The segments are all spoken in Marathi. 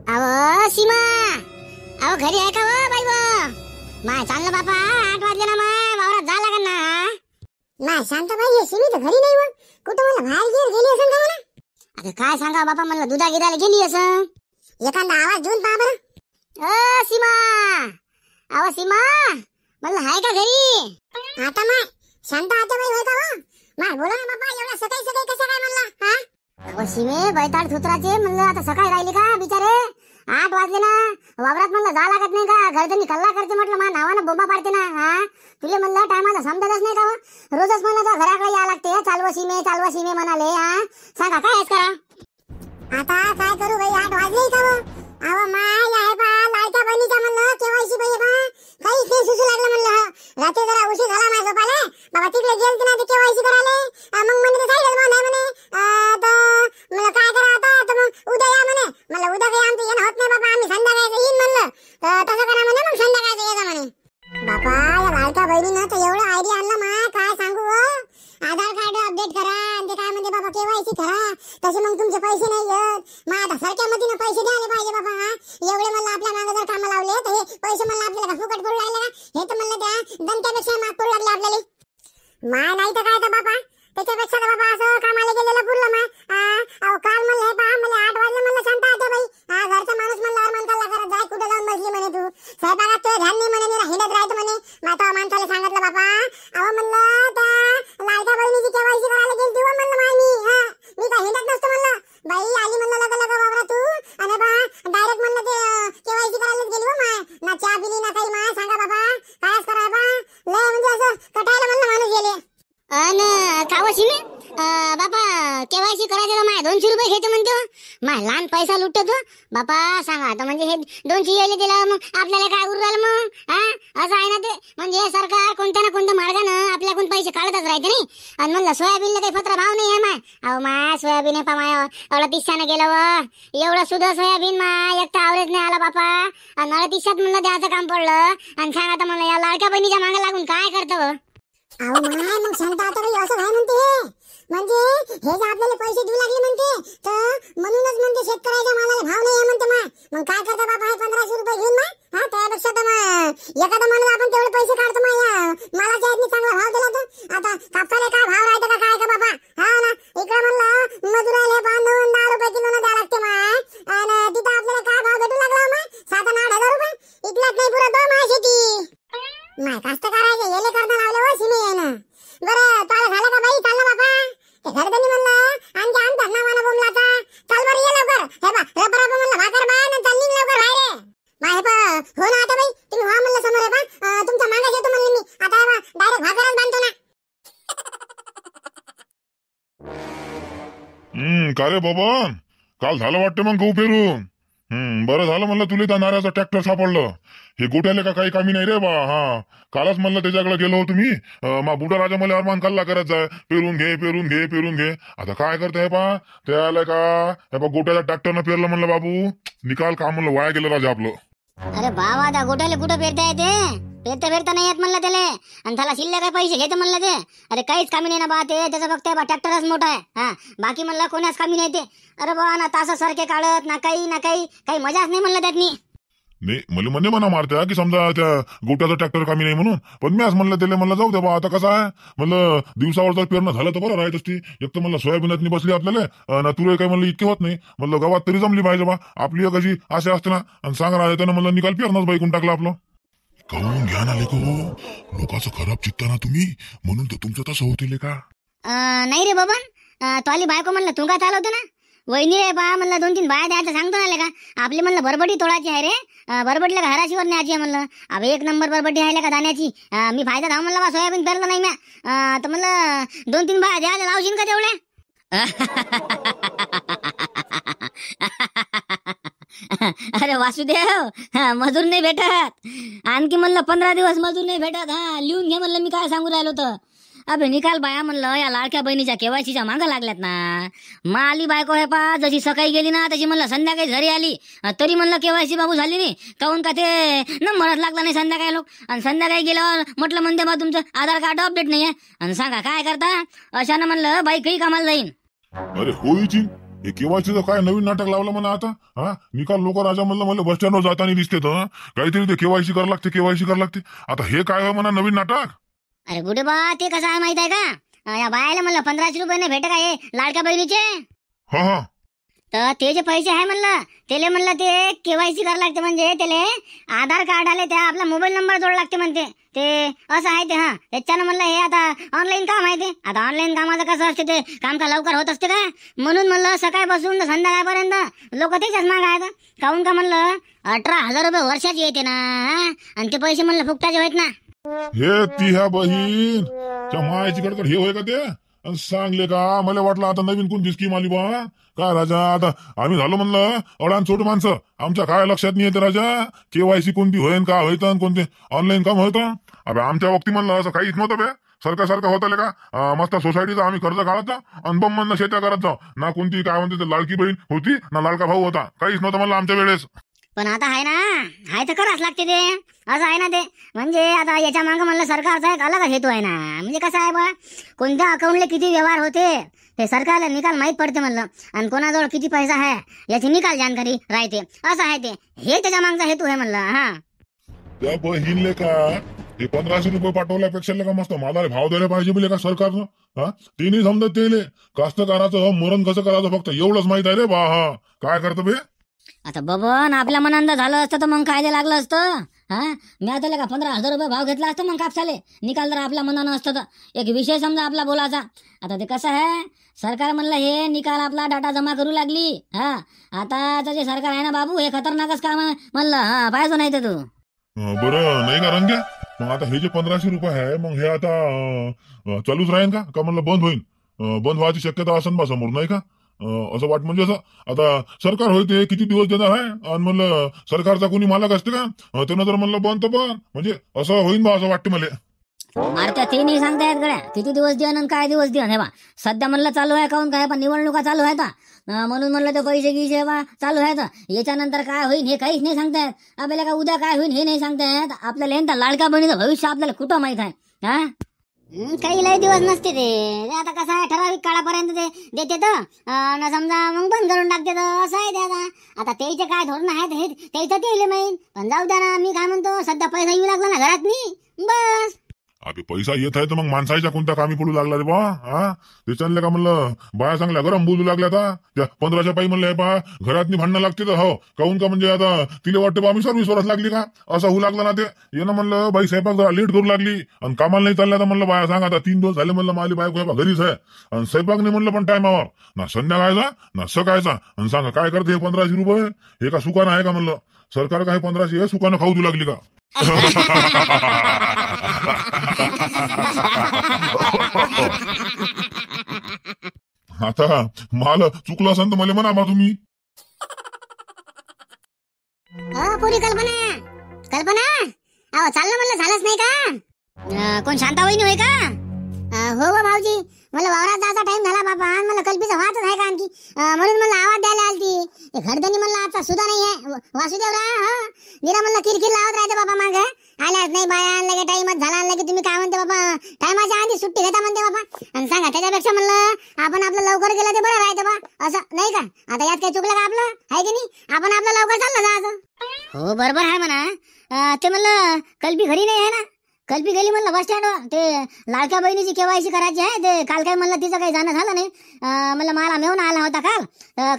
अहो सीमा, अहो घरी आहे का हो बाई व? माय चाललं बापा, 8 वाजले ना, माय वावरात जा लागन ना. माय शांत बाई, सिमी तर घरी नाही व. कुठं मला बाहेर गेली असेल का मला? आता काय सांगा बापा, म्हणलं दुधा गिरायला गेली असं. एखादा आवाज देऊन पहा बरं. सीमा, अहो सीमा, म्हणलं हाय का घरी? आता माय शांत आता बाई होय का व? माय बोला ना बाबा, एवढा सकाळी सकाळी कसं काय म्हणला? हा अहो सीमे, बैताड सुत्राचे म्हणलं आता सकाळी राहिली का बिचारे? 8 वाजले ना, वावरात म्हणलं जा लागत नाही का? घरच्यांनी कल्ला करते म्हटलं, मा नावानं बोंबा पाडते ना. हा तुले म्हणलं टायमाला समजतच नाही का व? रोजच म्हणलं घराकडे या लागते, चालवा सीमे म्हणाले. हा सांगा काय करा आता? काय करू बाई, 8 वाजले का व? अहो माय आहे पा, लाडक्या बहिणीचा म्हणलं केवायसी बाई बा, काहीच नाही सुचू लागलं म्हणलं. रात्री जरा उशीर झाला माझ्या झोपाले बाबा, तिकडे गेलते ना ते केवायसी करायला. मग म्हणे सायकल बंद आहे म्हणे. तर मला काय करा आता, तर मग उद्या या म्हणे. मला उद्या काही आमचं येणं होत नाही बाबा, आम्ही संध्याकाळचं येईन म्हणलं. तर तसं करा म्हणे, मग संध्याकाळचं येजा म्हणे. बाबा या लाडक्या बहिणीनं तर एवढं आयडिया आणलं माय, काय सांगू व. आधार कार्ड अपडेट करा आणि ते काय म्हणते बाबा केवायसी करा, तसे मग तुमचे पैसे नाही येत. मग आता सारख्या मतीनं पैसे द्यायला पाहिजे बाबा. हा एवढे म्हणलं आपल्या मागे जर कामं लावले तर हे पैसे म्हणलं आपल्याला का फुकट पडू लागले का? हे तर म्हणलं त्या दणक्यापेक्षा माग पडू लागले आपल्याला. माय नाही तर काय तर बाबा, त्याच्यापेक्षा तर बाबा असं कामाला गेलेलं पुरलं माय. अहो काल म्हणलं हे पहा, मला 8 वाजले म्हणलं शांत आते बाई. घरचा माणूस म्हणलं अरमान कल्ला करत जाय, कुठं जाऊन बसली म्हणे तू स्वयंपाकात, तुझं ध्यान नाही म्हणे, मी हिंडत राहतो म्हणे. माता माणसाला सांगितलं बाबा, अहो म्हणलं त्या लाडक्या बहिणीची केवायसी करायला गेली व म्हणलं माय मी. मी काय हिंडत नसतो म्हणलं. बाई आली म्हणलं लगा लगा वावरा तू, आणि बा डायरेक्ट म्हणलं ते केवायसी करायलाच गेली व माय. ना चहा पिली ना काही माय. सांगा बाबा कायच कराय बा, लय म्हणजे असं कटायला म्हणलं माणूस गेले. अन काव सीमे, बापा केवायसी करायचं तर माय 200 रुपये घेते म्हणतो. माय लहान पैसा लुटतो बापा. सांगा आता, म्हणजे हे 200 यायला दिलं मग आपल्याला काय उरलं मग? हा असं आहे ना ते, म्हणजे हे सरकार कोणत्या ना कोणत्या मार्गानं आपल्याकडून पैसे काढतच राहते नाही. आणि म्हणलं सोयाबीनला काही पत्र भाव नाही आहे माय. अहो माय सोयाबीन आहे पा माय, एवढा 30 गेलं व. एवढं सुद्धा सोयाबीन माय एक तर आवरेज नाही आला बापा. आणि 38 म्हणलं द्यायचं काम पडलं. आणि सांगा आता मला या लाडक्या बहिणीच्या मागे लागून काय करतं? अहो माय मग शांत आता बाई असं काय म्हणते हे? म्हणजे हे जे आपल्याला पैसे देऊ लागले म्हणते, तर म्हणूनच म्हणते शेतकऱ्याच्या मालाला भाव नाही आहे म्हणते माय. मग काय करता बाबा, हे 1500 रुपये घेऊन माय. हा त्यापेक्षा तर एखादा माणूस आपण तेवढे पैसे काढतो माय. मालाच्या ह्यातनी चांगला भाव दिला तर आता कापसाला काय भाव राहते का काय का बाबा? हा ना, इकडे म्हणलं मजुराले 9-10 रुपये किलो न द्या लागते माय. आणि तिथं आपल्याला काय भाव भेटू लागला माय? 7-8 हजार रुपये. इथल्याच नाही पुरत हो माय शेती. माय कास्तकाराचे येले करता लावले व सिमी येणं. बरं चाल झालं का बाई? चाललं बापा. ते घरधनी म्हणलं आणखी आणतात नावानं बोमलाचा. चाल बरं ये लवकर. हे बा रबराब म्हणलं भाकर बाय ना, चालली लवकर बाहेर. माय हो ना आता बाई, तुम्ही व्हा म्हणलं समोर. आहे बा तुमच्या मागास येतो म्हणलं मी. आता डायरेक्ट भाकरच बांधतो ना. का रे बाबा, काल झालं वाटतं मग गहू पेरून. बरं झालं म्हणलं तुला त्या नाऱ्याचा ट्रॅक्टर सापडलं. हे गोट्याले का काही कमी नाही रे बा. हा कालच म्हणलं त्याच्याकडे गेलो होतो मी. मा बुडा राजा मला अरमान कल्ला करत जाय, पेरून घे. आता काय करताय पा, त्याला का हे बा गोट्याच्या ट्रॅक्टरनं पेरलं म्हणलं बाबू. निकाल काम म्हणलं वाया गेलं राजा आपलं. अरे बाबा, त्या गोट्याला कुठं पेरता येते? पेरता नाही येत म्हणलं त्याला. आणि त्याला शिल्लक काय पैसे घेते म्हणलं ते. अरे काहीच कामी नाही ना बा ते, त्याचं फक्त बा ट्रॅक्टरच मोठा आहे. हा बाकी म्हणलं कोणाच कामी नाही ते. अरे बा ना तासासारखे काढत ना काही मजाच नाही म्हणलं त्यातनी. नाही मला म्हणजे म्हणा मारत्या की समजा त्या गोट्याचा ट्रॅक्टर कामी नाही म्हणून. पण मी आज म्हणलं त्याला म्हणलं जाऊ द्या बा, आता कसं आहे म्हणलं दिवसावर जर पेरणं झालं तर बरं राहत असते. एक तर म्हणलं सोयाबीनातनी बसली आपल्याला ना, तुरे काही म्हणलं इतके होत नाही. म्हणलं गावात तरी जमली पाहिजे बा आपली कशी आशा असते ना. आणि सांगा राजा त्यानं म्हणलं निकाल पेरणंच बाईकून टाकलं आपलं. कहून घ्या ना लेको, लोकांचं खराब चित्ता ना तुम्ही, म्हणून तर तुमचं तसं होतील का? नाही रे बाबा, तो आली बायको म्हणलं तू का चालवतो ना. वहिनी रे बा म्हणलं 2-3 बाया द्यायचं सांगतो ना का. आपली म्हणलं बरबटी तोडायची आहे रे. बरबटीला का हराशीवर न्यायची आहे म्हणलं. अबे 1 नंबर बरबटी आहे का दाण्याची. मी फायदा धाव म्हणलं बा, सोयाबीन पेरलं नाही म्या. तर म्हणलं 2-3 बाया द्यायला लावशील का तेवढ्या? अरे वासुदेव, मजूर नाही भेटत आणखी म्हणलं 15 दिवस मजूर नाही भेटत. हा लिहून घे म्हणलं मी काय सांगू राहिलो तर. अबे निकाल बाया म्हणलं या लाडक्या बहिणीच्या केवायसीच्या मागं लागल्यात ना. आली बायको हे पा, जशी सकाळी गेली ना तशी म्हणलं संध्याकाळी घरी आली, तरी म्हणलं केवायसी बाबू झाली नाही. काहून का ते नंबरच लागला नाही संध्याकाळी लोक. आणि संध्याकाळी गेल्यावर म्हटलं म्हणते बा तुमचं आधार कार्ड अपडेट नाही आहे. आणि सांगा काय करता, अशानं म्हणलं बाई काही कामाला जाईन. अरे होईची हे केवायसीचं काय नवीन नाटक लावलं म्हणा आता? हा, निकाल लोक राजा म्हणलं मला बस स्टँडवर जाताना दिसते तर काहीतरी ते केवायसी करावं लागते, केवायसी करावं लागते. आता हे काय आहे म्हणा नवीन नाटक? अरे कुठे बा, ते कसं आहे माहित आहे का? या बायाला म्हणलं 1500 रुपये भेटे काय लाडक्या बहिणीचे. हा हा, तर ते जे पैसे आहे म्हणलं त्याले म्हणलं ते केवायसी करावं लागते. म्हणजे त्याले आधार कार्ड आले त्या आपला मोबाईल नंबर जोड लागते म्हणते ते, असं आहे ते. हा, त्याच्यानं म्हणलं हे आता ऑनलाईन काम आहे ते. आता ऑनलाईन कामाचं कसं असते ते काम का लवकर होत असते का? म्हणून म्हणलं सकाळपासून संध्याकाळपर्यंत लोक त्याच्याच माग आहेत. काहून का म्हणलं 18,000 रुपये वर्षाची येते ना, आणि ते पैसे म्हणलं फुकटाचे आहेत ना. हे ती ह्या बहीण च्या मायाची कडकड हे होय का ते? अन सांगले का मला वाटलं आता नवीन कोणती स्कीम आली बा काय राजा. आता आम्ही झालो म्हणलं अडाण छोट माणसं, आमच्या काय लक्षात नाही येते राजा केवायसी कोणती होईन का होतं, कोणते ऑनलाईन काम होतं. अबे आमच्या वक्ती म्हणलं असं काहीच नव्हतं बे. सरकारसारखं होतं का? मस्त सोसायटीचा आम्ही कर्ज काढायचा आणि बम म्हणलं शेत्या करायचं ना. कोणती काय म्हणते ते लाडकी बहीण होती ना लाडका भाऊ होता, काहीच नव्हतं म्हणलं आमच्या वेळेस. पण आता आहे ना, हाय तर करावंच लागते ते, असं आहे ना ते. म्हणजे आता याच्या मागं म्हणलं सरकारचा एक अलग हेतू आहे ना. म्हणजे कसं आहे बा, कोणत्या अकाउंटला किती व्यवहार होते ते सरकारला निकाल माहीत पडते म्हणलं, आणि कोणाजवळ किती पैसा आहे याची निकाल जानकारी राहते, असं आहे ते. हे त्याच्या मागचा हेतू आहे म्हणलं. हा, त्या बहीणले का हे 1500 रुपये पाठवल्यापेक्षा का मस्त मला भाव द्यायला पाहिजे बोले का सरकारनं? हा, ते नाही समजत तेले कास्तकाराचं मरण कसं करायचं फक्त एवढंच माहित आहे रे बा. हा, काय करतं बे? आता बबन आपल्या मनांदा झालं असतं तर मग कायदे लागलं असतं. हा, मी आता का 15,000 रुपये भाव घेतला असतं मग कापसाले. निकाल जर आपल्या मनानं असतं तर एक विषय समजा आपला बोलायचा. आता ते कसं आहे, सरकार म्हणलं हे निकाल आपला डाटा जमा करू लागली. हा, आता जे सरकार आहे ना बाबू, हे खतरनाकच काम आहे म्हणलं. हा, पाहिजे नाही तर तू बरं नाही का रंग्या? मग आता हे जे 1500 रुपये आहे मग हे आता चालूच राहील का म्हणलं बंद होईल? बंद व्हायची शक्यता असेल बा समोर, नाही का? असं वाट म्हणजे असं आता सरकार होय ते किती दिवस देणार आहे, आणि म्हणलं सरकारचा कोणी मालक असते का? त्यानं जर म्हणलं बंद तर बंद म्हणजे असं होईन बा असं वाटतं मला. अरे त्या ते नाही सांगता येत गड्या किती दिवस देण आणि काय दिवस देण. हे बा सध्या म्हणलं चालू आहे काहून काय, पण निवडणुका चालू आहेत म्हणून म्हणलं ते पैसे गिसे बा चालू आहेत. याच्यानंतर काय होईल हे काहीच नाही सांगता येत. आपल्याला का उद्या काय होईल हे नाही सांगता येत. आपल्याला यांचा लाडका बहिणीचं भविष्य आपल्याला कुठं माहित आहे. हा, काही लय दिवस नसते ते. आता कसं आहे ठराविक काळापर्यंत ते देते तर समजा मग बंद करून टाकते तर, असं आहे ते. आता त्याचे काय धोरण आहेत हे त्याचं ते माहीत. पण जाऊ द्या ना, मी काय म्हणतो सध्या पैसा येऊ लागला ना घरात मी बस. अबे पैसा येत आहे तर मग माणसाच्या कोणत्या कामी पडू लागला रे बा? हा, त्याच्यानले का म्हणलं बाया चांगल्या गरम बोलू लागल्या आता. त्या 1500 पायी म्हणलं बा घरात भांडणं लागते तर हो काहून का म्हणजे आता तिला वाटतं बा मी सर्व्हिसवरच लागली का असं होऊ लागलं ना ते. येणं म्हणलं बाई स्वयंपाक जरा लेट करू लागली आणि कामाला नाही चालल्या तर म्हणलं बाया सांग आता 3 दिवस झाले म्हणलं माझी बायको घरीच आहे आणि स्वयंपाक नाही म्हणलं पण टायमावर ना संध्याकाळचा ना सकाळचा. आणि सांगा काय करते हे 1500 रुपये? हे का सुकानं आहे का म्हणलं? सरकार काय 1500 हे सुकानं खाऊ देऊ लागली का? आता मला चुकलं असं तर मला म्हणा बा तुम्ही. पुरी कल्पना अहो चाललं म्हणलं झालंच नाही का? कोण शांता वहिनी होय का? हो भाऊजी, मला वावरात जायचा टाइम झाला बाबा, मला कल्पीचं वाटच आहे का आणखी, म्हणून मला आवाज द्यायला आलती. घरधनी म्हणलं आता सुद्धा नाही आहे वासुदेवराव. हा, निरा म्हणलं किरकिर लावत राहते बाबा माग आल्याच नाही बाया. लगे टाइमच झाला लगे तुम्ही काय म्हणते बाबा टायमाच्या आधी सुट्टी घेता म्हणते बाबा. आणि सांगा त्याच्यापेक्षा म्हणलं आपण आपलं लवकर गेलं ते बरं राहते बा, असं नाही का? आता यात काही चुकलं का आपलं आहे की नाही? आपण आपलं लवकर चाललं जायचं. हो बरोबर आहे म्हणा. ते म्हणलं कल्पी घरी नाही आहे ना? कल्पी गेली म्हणलं बस स्टँडवर. ते लाडक्या बहिणीची केवायसी करायची आहे ते. काल काय म्हणलं तिचं काही जाणं झालं नाही. म्हणलं मला मेवून आला होता काल.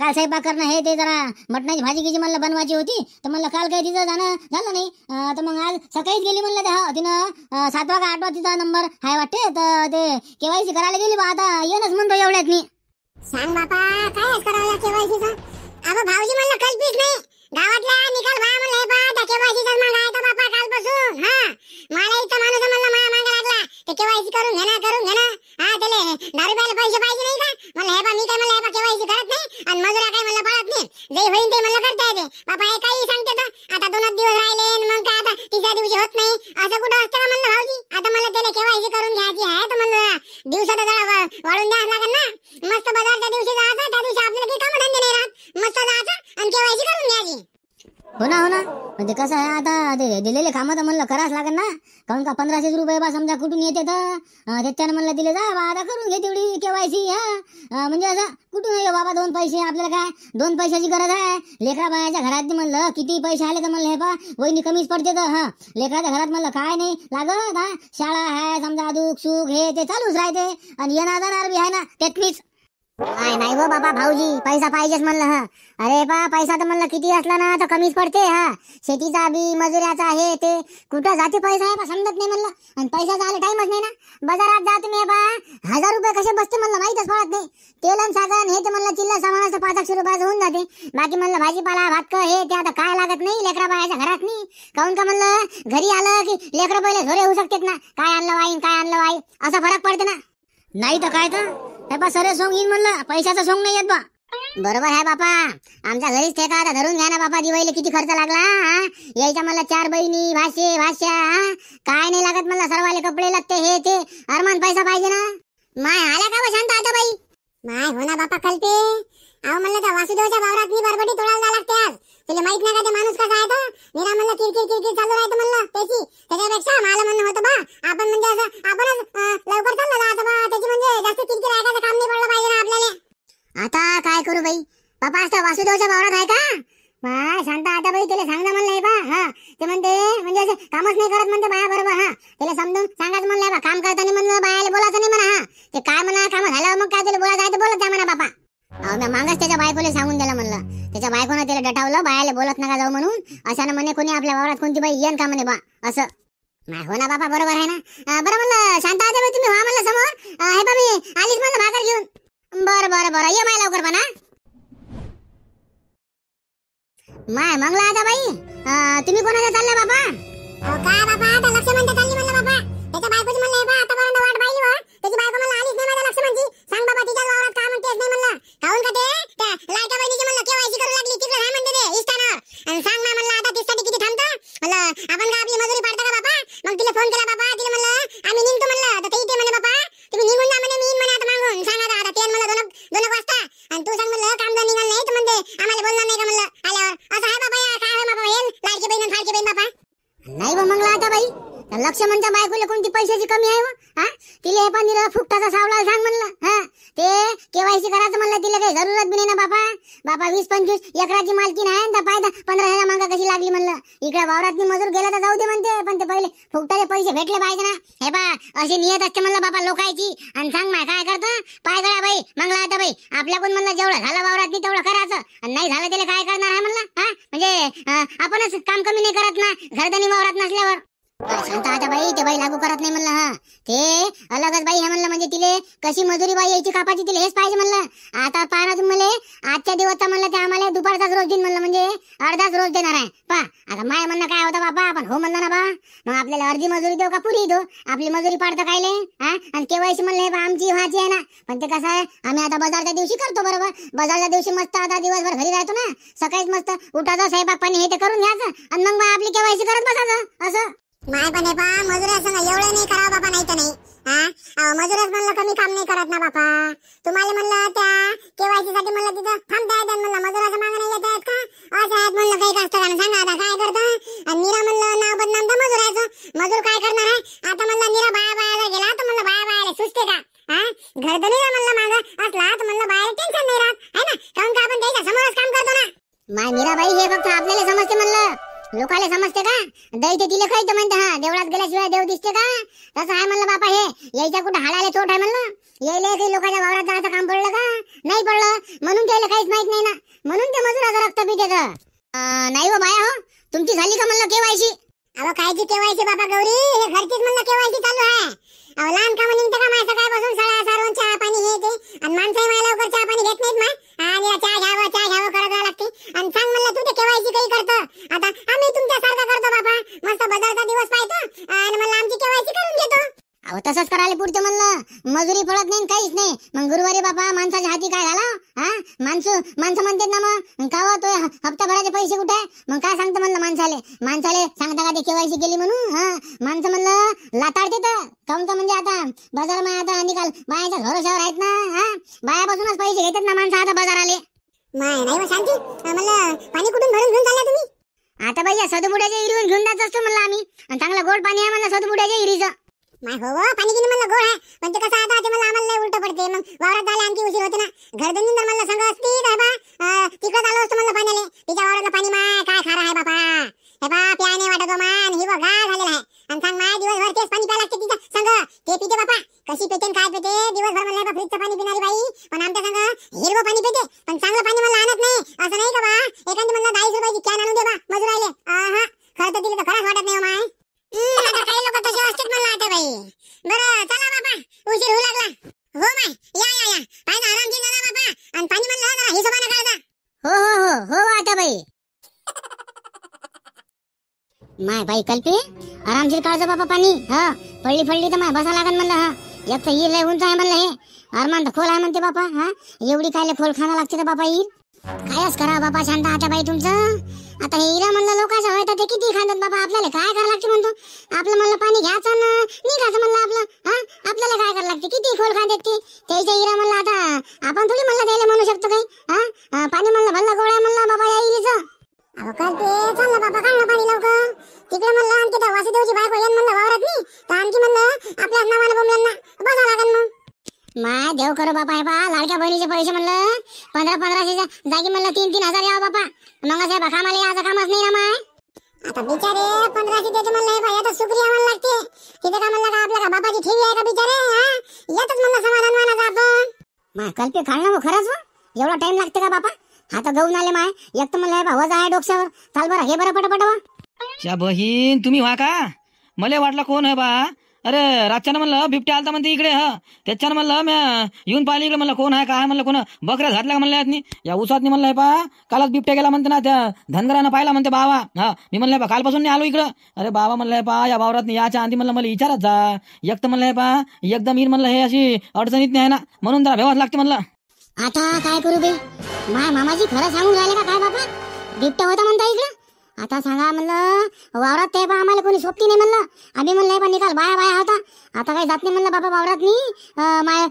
काल स्वयंपाक करणं हे ते जरा मटणाची भाजी गिजी म्हणलं बनवायची होती तर म्हणलं काल काही तिचं जाणं झालं नाही. तर मग आज सकाळीच गेली म्हणलं ते. तिनं 7वा का 8वा तिचा नंबर आहे वाटते. तर ते केवायसी करायला गेली बा. आता येणच म्हणतो एवढ्यात मी. सांग बापा काय करावं केवायसीचा? अगं भाऊजी म्हणलं कल्पीच नाही गावातला निकाल भा म्हणलं बा त्या केवायसीचा माग आहे तो बापा कालपासून. हा, मला इथं माणूस म्हणलं माया मागे लागला ते केवायसी करून घे ना. हा, त्याला दारू प्यायला पैसे पाहिजे नाही का? म्हणलं हे बा मी काय म्हणलं हे बा केवायसी करत नाही आणि मजुरा काय म्हणलं पळत नाही. जे होईन ते म्हणलं करता येते बापा. हे काही सांगते तर आता 2 दिवस राहिले मग काय आता 3ऱ्या दिवशी होत नाही असं कुठं असतं का म्हणलं भाऊजी? आता मला त्याला केवायसी करून घ्यायची आहे तर म्हणलं दिवसात जरा वाढून द्यावं लागेल ना. मस्त बाजारच्या दिवशी जायचं, त्या दिवशी आपल्याला काही काम धंदे नाही राहत. मस्त जायचं आणि केवायसी करून घ्यायची. हो ना ते कसं आहे आता ते दिलेले कामं तर म्हणलं करावंच लागेल ना. काहून का 1500 रुपये बा समजा कुठून येते तर त्याच्यानं म्हणलं दिले जा बा आता करून घे तेवढी केवायसी. म्हणजे असं कुठून ये बाबा 2 पैसे आपल्याला काय 2 पैशाची गरज आहे. लेकरा बायाच्या घरात म्हणलं किती पैसे आले तर म्हणलं हे पा वहिनी कमीच पडते तर लेकराच्या घरात म्हणलं काय नाही लागत. शाळा आहे समजा दुःख सुख हे ते चालूच राहते आणि येणार जाणार बी आहे ना तेच. नाही हो बाबा भाऊजी पैसा पाहिजेच म्हणलं. अरे बा पैसा तर म्हणलं किती असला ना तर कमीच पडते. शेतीचा बी मजुऱ्याचा हे ते कुठं जाते पैसा आहे बा समजत नाही म्हणलं. आणि पैशाचा आले टाइमच नाही ना. बाजारात जा तुम्ही बा 1000 रुपये कसे बसते म्हणलं माहीतच पडत नाही. तेल आणि साखर हे तर म्हणलं चिल्लर सामानाचं 500 रुपयाचं होऊन जाते. बाकी म्हणलं भाजीपाला भातक हे ते आता काय लागत नाही लेकरा बायाच्या घरात नाही. काहून का म्हणलं घरी आलं की लेकरं पहिले झोरे होऊ शकतात ना. काय आणलं वाईन असा फरक पडते ना. नाही तर काय तर हे बा सरे सोंग येईन म्हणलं पैशाचा सोंग नाही येत बा. बरोबर आहे बापा. आमच्या घरीच ठेका आता धरून घ्या ना बापा. दिवाळीला किती खर्च लागला. यायच्या मला 4 बहिणी भाष्या काय नाही लागत मला. सर्वाले कपडे लागते हे ते अरमान पैसा पाहिजे ना. माय आल्या का शांत आता बाई. माय हो ना बापा कल्पे. अहो म्हणलं तर वासुदेवच्या वावरात मी बरबटी तोडायला जावं लागते आज. तुला माहित नाही का ते माणूस कसा आहे तर निरा म्हणलं किरकिर चालू राहतं म्हणलं त्याची. त्याच्यापेक्षा मला म्हणणं होतं बा आपण म्हणजे असं आपणच लवकर चाललं जायचं बा. त्याची म्हणजे जास्त किरकिर ऐकायचं काम नाही पडलं पाहिजे ना आपल्याला. आता काय करू बाई. बापा असं वासुदेवच्या वावरात आहे का. माय शांत आता बाई त्याला सांगा म्हणलं हे बा. ते म्हणते म्हणजे असं कामच नाही करत म्हणते बाया बरोबर. त्याला समजून सांगायचं म्हणलं बा. काम करताना म्हणलं बायाला बोलायचं नाही म्हणा. ते काय म्हणा काम झाल्यावर मग काय त्याला बोलायचं आहे तर बोलत जा म्हणा बापा. मी मागच त्याच्या बायकोला सांगून दिलं म्हणलं. त्याच्या बायकोनं त्याला डटावलं बायाला बोलत नका जाऊ म्हणून. अशानं म्हणे कोणी आपल्या वावरात कोणती बाई येन का म्हणे बा असं. नाही हो ना बापा बरोबर आहे ना. बरं म्हणलं शांत आता बाई तुम्ही व्हा म्हणलं समोर. हे बा मी आलीच म्हणलं भाकर घेऊन. बरं ये माय लवकर म्हणा. माय मंगला आता बाई तुम्ही कोणाला चालल्या बाबा. काय बाबा आता लक्ष्मण चालली म्हणलं बाबा. त्याच्या बायकोची म्हणलं हे बा आतापर्यंत वाट पाहिली वर. त्याची बायको म्हणलं आलीच नाही माझ्या लक्ष्मणची. सांग बाबा तिच्या वावरात काय म्हणतेस नाही म्हणलं. काहून का ते त्या लायका बहिणीची म्हणलं केवायसी करू लागली तिकडे काय म्हणते ते इस्तानावर. आणि सांग ना म्हणलं आता तिसाठी किती थांबतं म्हणलं. आपण का आपली मजुरी पाडता का बाबा. मग तिला फोन केला बाबा. तिला म्हणलं आम्ही निघतो म्हणलं. तर ते इथे म्हणे बाबा तुम्ही निघून जा म्हणे. मी म्हणे आता मागून सांगा आता ते म्हणलं 2 वाजता. आणि तू सांग म्हणलं काम जर निघालं नाही तर म्हणते आम्हाला बोलणार नाही का म्हणलं आल्यावर. असं आहे बाबा काय आहे बाबा हे लाडकी बहीण आणि फाडकी बहीण बाबा. नाही बा मंगला आता बाई. लक्ष्मणच्या बायकोला कोणती पैशाची कमी आहे व. तिला हे पण फुकटाचा सावळा सांग म्हणलं. ते केवायसी करायचं म्हणलं तिला काही जरूरत बी नाही ना बापा. 20-25 एकराची मालकीन आहे तर पायदा 15,000 मागा कशी लागली म्हणलं. इकडे वावरात मजूर गेला तर जाऊ दे म्हणते. पण ते पहिले फुकटाचे पैसे भेटले पाहिजे ना. हे बा अशी नियत असते म्हणलं बापा लोकांची. आणि सांग माय काय करतं पाय गळा बाई मंगला आता बाई. आपल्याकडून म्हणलं जेवढं झालं वावरात नाही तेवढं करायचं. आणि नाही झालं त्याला काय करणार आहे म्हणलं. म्हणजे आपणच काम कमी नाही करत ना घरदानी वावरात नसल्यावर. शांत आता बाई ते बाई लागू करत नाही म्हणलं. ते अलगच बाई हे म्हणलं. म्हणजे तिले कशी मजुरी बाई यायची कापाची तिला हेच पाहिजे म्हणलं. आता पाहा तुम्हाला आजच्या दिवस म्हणलं ते आम्हाला दुपारचाच रोज देईन म्हणलं. म्हणजे अर्धाच रोज देणार आहे पा. आता माय म्हणणं काय होतं बापा आपण हो म्हणलं ना बा. मग आपल्याला अर्धी मजुरी देऊ का पुरी देऊ. आपली मजुरी पाडतं कायले. आणि केवायसी म्हणलं हे बा आमची व्हायची आहे ना. पण ते कसं आहे आम्ही आता बाजारच्या दिवशी करतो बरोबर. बाजारच्या दिवशी मस्त आता दिवसभर घरी राहतो ना. सकाळीच मस्त उठायचं स्वयंपाक पाणी हे ते करून घ्यायचं आणि मग बा आपली केवायसी करत बसायचं असं. माय पण हे पा मजुऱ्या संग एवढं नाही करावं बापा. नाही तर नाही मजुऱ्याच म्हणलं कमी काम नाही करत ना बापा. तुम्हाला म्हणलं त्या केवायसी साठी म्हणलं तिथं थांबता येतात म्हणलं. मजुराचं मागं नाही येत आहेत का असं आहेत म्हणलं. काही असतं का सांगा आता काय करतं. आणि निरा म्हणलं नाव बदनाम तर मजुराचं. मजूर काय करणार आहे आता म्हणलं. निरा बाया गेला तर म्हणलं बाया सुचते का. घरधनीला म्हणलं मागं असला तर म्हणलं बाहेर टेन्शन नाही राहत आहे ना. काहून का आपण त्याच्या समोरच काम करतो ना. माय मीराबाई हे फक्त आपल्याला समजते म्हणलं. लोकाले समजते का. दैते तिले खायचं म्हणते. देवळात गेल्याशिवाय देव दिसते का. तसं आहे म्हणलं बापा. हे यायच्या कुठं हाडाले चोट आहे म्हणलं. यायले काही लोकांच्या वावरात जायचं काम पडलं का नाही पडलं म्हणून त्याला काहीच माहित नाही ना. म्हणून ते मजुराचं रक्त पितेत. नाही हो बाया हो तुमची झाली का म्हणलं केवायसी. अहो कायची केवायसी बाबा गौरी. हे घरचीच म्हणलं केवायसी चालू आहे. अहो लहान काम निघतं का माय सकाळपासून सारवून चहा पाणी हे ते. आणि माणसंही माय लवकर चहा पाणी घेत नाहीत माय. आणि चहा घ्यावं करत राहावं लागते. आणि सांग म्हणलं तू ते केवायसी काही करतं. आता आम्ही तुमच्यासारखं करतो बापा. मस्त बाजारचा दिवस पाहतो आणि म्हणलं आमची केवायसी करून घेतो. अहो तसंच करायला पुढचं म्हणलं. मजुरी पडत नाही काहीच नाही. मग गुरुवारी बापा माणसाच्या हाती काय झाला. माणसं म्हणतात ना मग का तो हप्ताभराचे पैसे कुठे आहे. मग काय सांगतं म्हणलं माणसाले सांगता का ते केवायसी केली म्हणून. माणसं म्हणलं लाताडते तर काऊन का म्हणजे आता बाजार मा आता निकाल बायाच्या भरोशावर आहेत ना. बायापासूनच पैसे घेतात ना माणसं आता बाजार आले. माय नाही शांती म्हणलं पाणी कुठून भरून घेऊन चालला तुम्ही. आता बाई या सदबुड्याच्या इरीवर घेऊन जात असतो म्हणलं आम्ही, आणि चांगलं गोड पाणी आहे म्हणलं सदबुड्याच्या इरीचं. माय हो पाणी गिनी म्हणलं गोड आहे, पण ते कसं आता ते मला आम्हाला लय उलट पडते. मग वावरात झाले आणखी उशीर होते ना. घरधंदी जर म्हणलं संग असती तर बा तिकडे आलो असतो म्हणलं पाण्याले. तिच्या वावरातलं पाणी माय काय खारं आहे बापा. हे बा प्याय नाही वाटत मान हिरवा गा झालेला आहे. आणि सांग माय दिवसभर तेच पाणी प्यायला लागते तिच्या संग. ते पिते बापा कशी पेते काय पेते दिवसभर म्हणलं बा फ्रीजचं पाणी पिणारी बाई, पण आमच्या संग हिरवं पाणी पेते. पण चांगलं पाणी मला आणत नाही असं नाही का बा. एखादी म्हणलं 40 रुपयाची कॅन आणून दे बा मजूर आले. आहा खरं तर तिला तर खरंच वाटत नाही हो माय. आता काही लोक तसे असतात म्हणलं आता बाई. बरं चला बापा उशीर होऊ लागला. हो माय या या या पाहिजे आरामची जरा बापा. आणि पाणी म्हणलं जरा हिशोबाने काढा. हो हो हो हो आता बाई. माय बाई कल्पे आरामशीर काढજો बापा पाणी. हा पडली पडली तर माय बसा लागन म्हणलं. हा एक तर ही लय उंच आहे म्हणलं. हे अरमान तर खोल आहे म्हणते बापा. हा एवढी काय खोल खाणं लागते तर बापा ही कायच करा बापा. शांत आता बाई तुमचं. आता हे हिरा म्हणलं लोकांचं होय तर ते किती खातात बाबा. आपल्याला काय करावं लागते म्हणतो. आपलं म्हणलं पाणी घ्यायचं ना निघायचं म्हणलं आपलं. हा आपल्याला काय करावं लागते. किती खोल खातात ते त्याच्या हिरा म्हणलं. आता आपण थोडी म्हणलं त्याला म्हणू शकतो काही. हा पाणी म्हणलं भल्ला गोळ्या म्हणलं बाबा या हिरीचं. अहो काल ते चाललं बाबा काढलं पाणी लवकर. तिकडे म्हणलं आणखी त्या वासुदेवची बायको येईन म्हणलं वावरात नाही तर आणखी म्हणलं आपल्या नावानं बोंबल्यांना बसा लागन मग. माय देव करो बापा. हे बा लाडक्या बहिणीचे पैसे म्हणलं 1500च्या जागी म्हणलं 3,000 यावं बापा. मग साहेब कामाला यायचं कामच नाही ना माय. आता बिचारे 1500 देते म्हणलं. हे बाई आता शुक्रिया म्हणलं लागते. तिथे का म्हणलं का आपल्या का बापाची ठेवी आहे का बिचारे. हा येतच म्हणलं समाधान मानाचं आपण. माय कल्पे काढणं मग खरंच हो एवढा टाइम लागते का बापा. आता गहून आले माय. एक तर म्हणलं भावच आहे डोक्यावर. चाल बरं हे बरं पटापट. च्या बहीण तुम्ही व्हा का. मला वाटलं कोण आहे बा. अरे रातच्यानं म्हणलं बिबट्या आलता म्हणते इकडे. हा त्याच्यानं म्हणलं मी येऊन पाहिलं इकडे. म्हणलं कोण आहे काय म्हणलं कोण बकऱ्या घातल्या का म्हणलं या उसात म्हणलं हे पा कालच बिबट्या गेला म्हणते ना. त्या धनगरानं पाहिला म्हणते बाबा. हा मी म्हणलं कालपासून नाही आलो इकडं. अरे बाबा म्हणलं पा या वावरात याच्या आधी म्हणलं मला विचारत जा. एक तर म्हणलं पा एकदम येईल म्हणलं हे अशी अडचणीत नाही आहे ना म्हणून जरा भेवाच लागते म्हणलं. आता काय करू बे. माय मामाजी खरं सांगून राहिले का काय बापा. बिबट्या होता म्हणता इकडं. आता सांगा म्हणलं वावरात ते बा आम्हाला कोणी सोबती नाही म्हणलं. आम्ही म्हणलं पण निकाल बाया बाया होता. आता काही जात नाही म्हणलं बाबा वावरात नाही. माय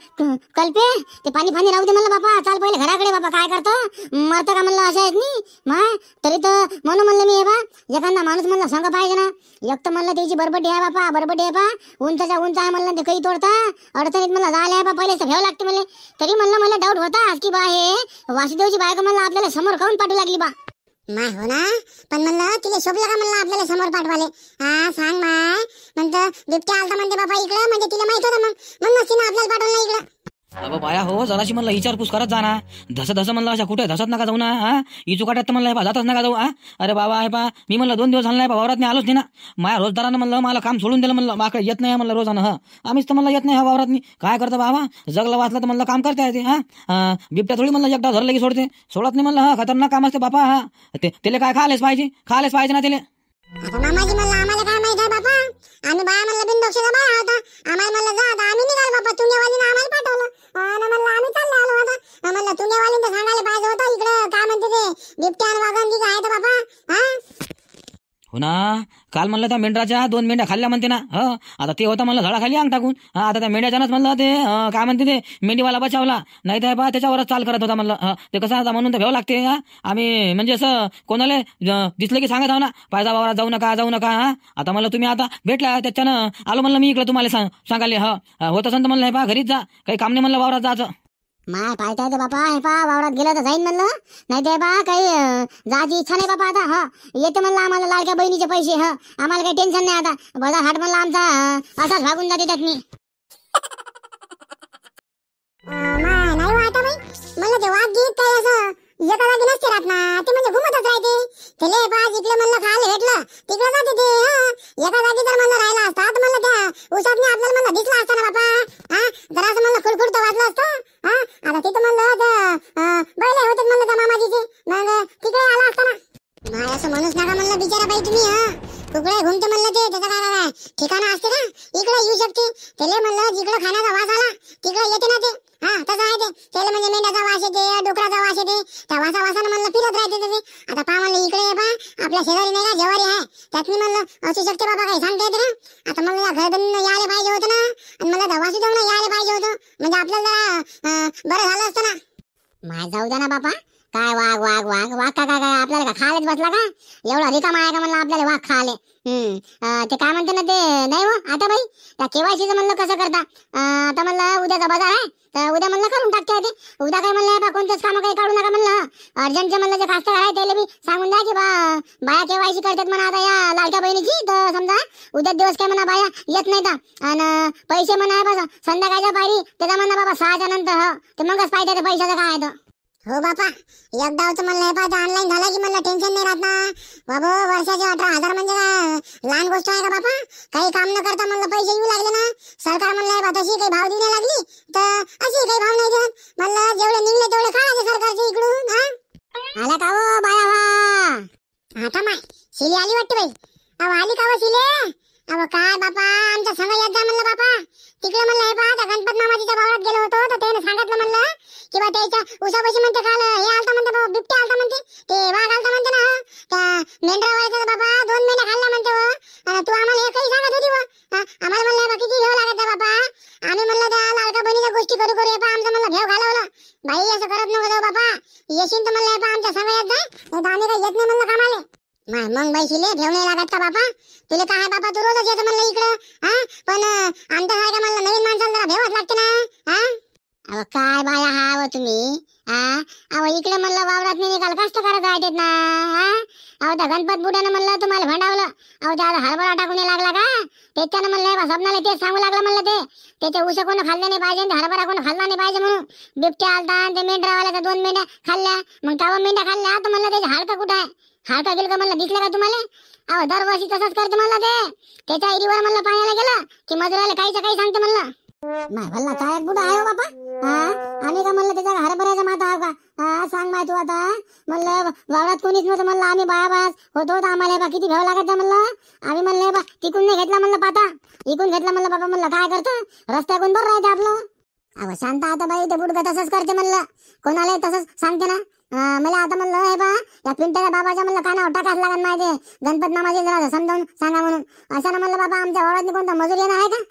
कल्पे ते पाणी राहू दे म्हणलं बापा. चाल पहिले घराकडे बाबा. काय करतो मरतं का म्हणलं अशा आहेत नाही माय. तरी तर म्हणून म्हणलं मी हे बा एखादा माणूस म्हणलं संग पाहिजे ना. एक तर म्हणलं त्याची बरबटी आहे बापा. बरबटी आहे बा उंचच्या उंच आहे म्हणलं. ते काही तोडता अडचणीत म्हणलं झाले आहे बा. पहिलेच घ्यावं लागते मला. तरी म्हणलं मला डाऊट होता की बा हे वासुदेवची बायको म्हणलं आपल्याला समोर खाऊन पाठवू लागली बा. माय हो ना पण म्हणलं तिला शोभलं का म्हणलं आपल्याला समोर पाठवाले. हा सांग माय म्हणतं बिबट्या आलता म्हणते बाबा इकडं. म्हणजे तिला माहित होतं मग म्हणून तिनं आपल्याला पाठवलं इकडं. अबा बाया हो जराशी म्हणलं विचारपूस करत जा ना. धसं म्हणलं अशा कुठे धसत नका जाऊ ना. हा इचुकाट्यात तर म्हणलं जातच नका जाऊ. हा अरे बाबा आहे पा मी म्हणलं 2 दिवस झालं नाही वावरात नाही आलोच नाही ना. माझ्या रोजदारानं म्हणलं मला काम सोडून दिलं म्हणलं. माकडे येत नाही म्हणलं रोजानं. हा आम्हीच तर म्हणलं येत नाही हा वावरात नाही. काय करतं बाबा जगलं वाचलं तर म्हणलं काम करता येते. हा बिबट्या थोडी म्हणलं एकदा धरलं की सोडते. सोडत नाही म्हणलं. हा खतरनाक काम असते बापा. हा त्याला काय खालेच पाहिजे ना त्याला. आता मामाजी म्हणलं आम्हाला काय माहित आहे बापा. आम्ही बाया म्हणलं बिनडोक्षीचा बाया होता. आम्हाला म्हणलं जा आता आम्ही निघाल बापा. तुण्यावालीनं आम्हाला पाठवलं. म्हणलं आम्ही चालले आलो आता. म्हणलं तुण्यावालीनं तर सांगायला पाहिजे होतं इकडं काय म्हणते ते बिबट्या आणि वाघांची काय तर बापा. हा हो ना काल म्हणलं त्या मेंढराच्या 2 मेंढ्या खाल्ल्या म्हणते ना. आता ते होता म्हणलं झाडाखाली अंग टाकून. हा आता त्या मेंढ्याच्यानंच म्हणलं ते काय म्हणते ते मेंढीवाला बचावला. नाही तर बा त्याच्यावरच चाल करत होता म्हणलं. ते कसं आता म्हणून तर भ्यावं लागते. आम्ही म्हणजे असं कोणाला दिसलं की सांगत आहो ना पायजा वावरात जाऊ नका. हा आता म्हणलं तुम्ही आता भेटला त्याच्यानं आलो म्हणलं मी इकडे तुम्हाला सांगाले. होत असं तर म्हणलं हे पा घरीच जा काही काम नाही म्हणलं वावरात जायचं. माय पाहता येते बापा. हे पा वावरात गेलं तर जाईन म्हणलं. नाही ते बा काही जायची इच्छा नाही बापा. आता हा येते म्हणलं आम्हाला लाडक्या बहिणीचे पैसे. हा आम्हाला काही टेन्शन नाही. आता बाजार हाट म्हणलं आमचा असाच भागून जाते त्यातनी. माय नाही वाटत बाई. म्हणलं ते वाघ गीत काय असं एका जागी नसते राहत ना. ते म्हणजे घुमतच राहते. त्याला पाच इकडे म्हणलं खायला भेटलं तिकडे जाते ते. एका जागी जर म्हणलं राहिला असता तर म्हणलं त्या उसात आपल्याला म्हणलं दिसला असता ना बापा. हा जरा असं म्हणलं खुडखुड तर वाजलं असतं. हा आता तिथं म्हणलं बैल होते म्हणलं त्या मामाजीचे. मग तिकडे आला असता ना. नाही असं म्हणूच नका म्हणलं बिचारा बाई तुम्ही. कुकडे घुमते म्हणलं ते त्याचं काय ठिकाणं असते का इकडे येऊ शकते. त्याला म्हणलं जिकडे खाण्याचा वास आला तिकडे येते ना ते. हा तसं आहे ते. त्याला म्हणजे मेंढ्याचा वास येते डुकराचा वास येते. त्या वासानं म्हणलं फिरत राहते ते. आता पहा म्हणलं इकडे पहा आपल्या शेजारी नाही का जवारी आहे त्यातनी म्हणलं असू शकते बाबा काही सांगता येते ना. आता म्हणलं या घरधंदीनं यायला पाहिजे होतं ना. आणि मला त्या वासुदेवनं यायला पाहिजे होतं म्हणजे आपल्याला जरा बरं झालं असतं ना. माय जाऊ द्या ना बापा. काय वाघ वाघ वाघ वाघ का काय काय आपल्याला का खायलाच बसला का? एवढा रिकामा आहे का म्हणलं आपल्याला वाघ खाले? ते काय म्हणते ना ते नाही हो आता बाई त्या केवायसीचं म्हणलं कसं करता? आता म्हणलं उद्याचा बाजार आहे तर उद्या म्हणलं करून टाकते ते. उद्या काय म्हणलं बा कोणतेच कामं काही काढू नका म्हणलं. अर्जंटचे म्हणलं जे कास्तकार आहे त्याला बी सांगून द्या की बा बाया केवायसी करतात म्हणा आता या लाडक्या बहिणीची. तर समजा उद्या दिवस काय म्हणा बाया येत नाही तर आणि पैसे म्हणा बा संध्याकाळच्या पायरी त्याचा म्हणा बाबा 6च्या नंतर हो ते मगच पाहिजे ते पैशाचं काय आहे तर. हो बापा एकदाच म्हणलं हे पाहिजे ऑनलाईन झालं की म्हणलं टेन्शन नाही राहत ना बाबा. वर्षाचे 18,000 म्हणजे काय लहान गोष्ट आहे का बापा? काही काम न करता म्हणलं पैसे येऊ लागले ना. सरकार म्हणलं बा तशी काही भाव देऊ लागली तर अशी काही भाव नाही देत म्हणलं. जेवढे निघले तेवढे काढायचे सरकारचे इकडून. आला का हो बाया वा? आता माय शिली आली वाटते बाई. अहो आली का हो शिले? अहो काय बापा आमच्या संग येत जा म्हणलं बापा. तिकडे म्हणलं हे पहा त्या गणपत मामाजीच्या भावात गेलो होतो तर त्याने सांगितलं म्हणलं की बा त्याच्या उसापाशी म्हणते काल हे आलता म्हणते बाबा बिबट्या आलता म्हणते ते वाघ आलता म्हणते ना. त्या मेंढरावाल्याचा बाबा 2 मेंढ्या खाल्ल्या म्हणते हो. तू आम्हाला हे काही सांगत होती हो. आम्हाला म्हणलं बा किती भेव लागत बाबा. आम्ही म्हणलं त्या लाडका बहिणीच्या गोष्टी करू करू हे पहा आमचं म्हणलं भेव घालवलं. बाई असं करत नको जाऊ बापा. येशील तर म्हणलं हे पहा आमच्या संग येत जाय नाही तर आम्ही काही येत नाही म्हणलं कामाले. मग बाई शिले भेव नाही लागत का बापा? तुला काय बाबा तू रोजच येतं म्हणलं इकडं. पण आमच्यासारख्या म्हणलं नवीन माणसाला जरा भेवच लागते ना. अहो काय बाया हा व तुम्ही अहो इकडे म्हणलं वावरात नाही निकाल कष्ट करत राहतेत ना. अहो त्या गणपत बुड्यानं म्हणलं तुम्हाला भंडावलं. अहो त्याला हरभरा टाकून लागला का? त्याच्यानं म्हणलं स्वप्नाला तेच सांगू लागलं म्हणलं ते त्याचे उस कोण खाल्लं नाही पाहिजे हरभरा कोण खाल्ला नाही पाहिजे म्हणून. बिबट्या आलता ते मेंढरावाल्याचा 2 मेंढ्या खाल्ल्या. मग तेव्हा मेंढ्या खाल्ल्या तर म्हणलं त्याचे हाडकं कुठं आहे? हाडकं गेलं का म्हणलं दिसलं का तुम्हाला? अहो दरवर्षी तसंच करते म्हणलं ते. त्याच्या एरीवर म्हणलं पाहायला गेलं की मजुराला काहीच काही सांगते म्हणलं. माय भल्ला काय बुडा आहे हो बापा. आम्ही का म्हणलं त्याच्या हरभऱ्याचा माता आहो का? सांग माय तू आता म्हणलं वावरात कोणीच नव्हतं म्हणलं. आम्ही बायाबास होतो तर आम्हाला बा किती भेव लागत म्हणलं. आम्ही म्हणलं बा तिकून नाही घेतला म्हणलं पाता इकून घेतला म्हणलं. बाबा म्हणलं काय करतं रस्त्याकून बरं राहते आपलं. अहो शांत आता बाई ते बुडगा तसंच करते म्हणलं. कोणाला तसंच सांगते ना. मला आता म्हणलं हे बा या पिंट्याच्या बाबाच्या म्हणलं कानावर टाकाच लागत माहिती गणपत मामाजी जरा समजावून सांगा म्हणून. असं ना म्हणलं बाबा आमच्या वावरात कोणता मजूर येणार आहे का?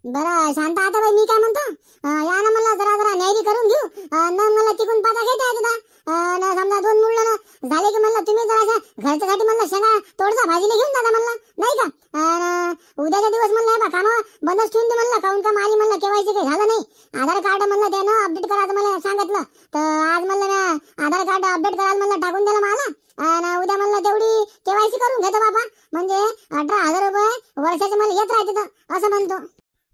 बरं शांत आता बाई मी काय म्हणतो या ना म्हणलं जरा न्यायरी करून घेऊ न मला तिकून पाता घेता येते ना. समजा 2 मुलं ना झाले की म्हणलं तुम्ही जरा घरच्यासाठी म्हणलं शेंगा तोडचा भाजीला घेऊन जाता म्हणलं नाही का. उद्याच्या दिवस म्हणलं हे बा कामं बंदच ठेवून दे म्हणलं. काहून का माझी म्हणलं केवायसी काही झालं नाही. आधार कार्ड म्हणलं त्यानं अपडेट करायचं मला सांगितलं तर आज म्हणलं ना आधार कार्ड अपडेट करायला म्हणलं टाकून दिलं मला. आणि उद्या म्हणलं तेवढी केवायसी करून घेतो बाबा म्हणजे 18,000 रुपये वर्षाचे मला येत राहते तर असं म्हणतो.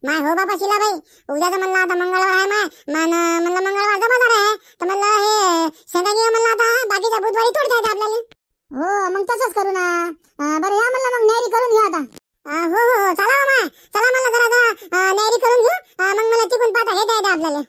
माय हो बाबा शिलाबाई उद्याचं म्हणलं आता मंगळवार आहे माय म्हणलं मंगळवारचा बाजार आहे तर म्हणलं हे शेंगा घेऊ म्हणलं आता बाकीच्या बुधवारी तोडता येते आपल्याला. हो मग तसंच करू ना. बरं या म्हणलं मग न्यायरी करून घेऊ आता. हो हो चला माय चला म्हणलं जरा न्यायरी करून घेऊ. मग मला तिकून पाता घेता येते आपल्याला.